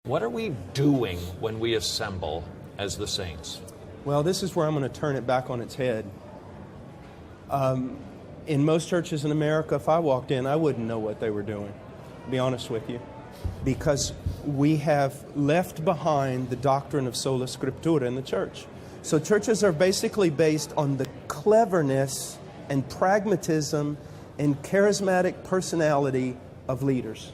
What are we doing when we assemble as the saints? Well, this is where I'm going to turn it back on its head. In most churches in America, if I walked in, I wouldn't know what they were doing, to be honest with you, because we have left behind the doctrine of sola scriptura in the church. So churches are basically based on the cleverness and pragmatism and charismatic personality of leaders.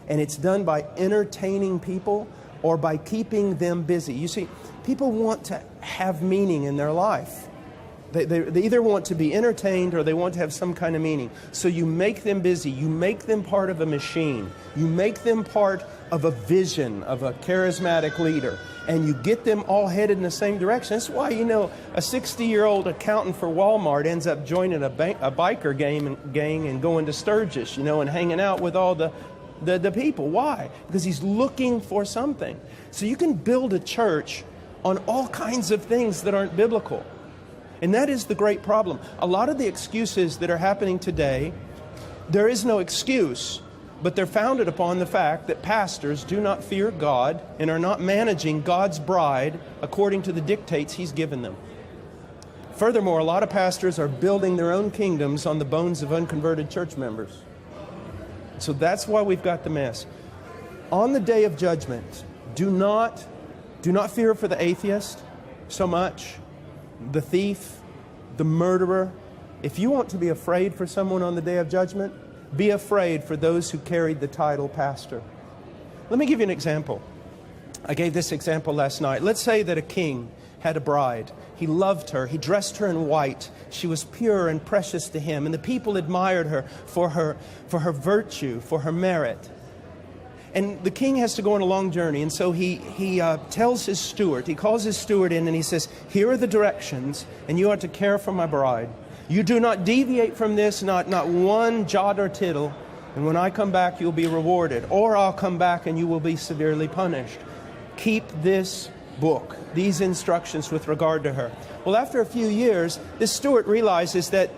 And it's done by entertaining people or by keeping them busy. You see, people want to have meaning in their life. They either want to be entertained or they want to have some kind of meaning. So you make them busy. You make them part of a machine. You make them part of a vision of a charismatic leader. And you get them all headed in the same direction. That's why, a 60-year-old accountant for Walmart ends up joining a biker gang and going to Sturgis, and hanging out with all the people. Why? Because he's looking for something. So you can build a church on all kinds of things that aren't biblical. And that is the great problem. A lot of the excuses that are happening today, there is no excuse, but they're founded upon the fact that pastors do not fear God and are not managing God's bride according to the dictates He's given them. Furthermore, a lot of pastors are building their own kingdoms on the bones of unconverted church members. So that's why we've got the mess. On the day of judgment, do not fear for the atheist so much, the thief, the murderer. If you want to be afraid for someone on the day of judgment, be afraid for those who carried the title pastor. Let me give you an example. I gave this example last night. Let's say that a king had a bride. He loved her. He dressed her in white. She was pure and precious to him. And the people admired her for her virtue, for her merit. And the king has to go on a long journey. And so he tells his steward, he calls his steward in and he says, here are the directions, and you are to care for my bride. You do not deviate from this, not one jot or tittle. And when I come back, you'll be rewarded. Or I'll come back and you will be severely punished. Keep this book, these instructions with regard to her. Well, after a few years, this steward realizes that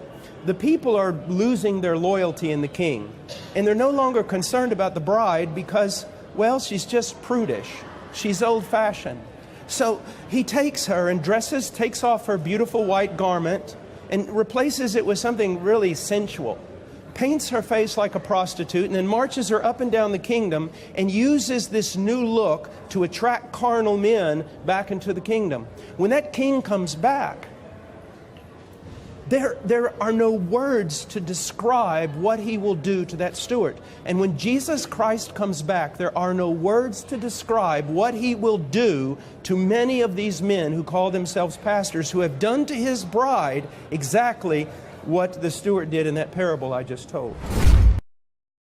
the people are losing their loyalty in the king. And they're no longer concerned about the bride because, well, she's just prudish. She's old-fashioned. So he takes her and takes off her beautiful white garment and replaces it with something really sensual. Paints her face like a prostitute and then marches her up and down the kingdom and uses this new look to attract carnal men back into the kingdom. When that king comes back, there are no words to describe what he will do to that steward. And when Jesus Christ comes back, there are no words to describe what he will do to many of these men who call themselves pastors, who have done to his bride exactly what the steward did in that parable I just told.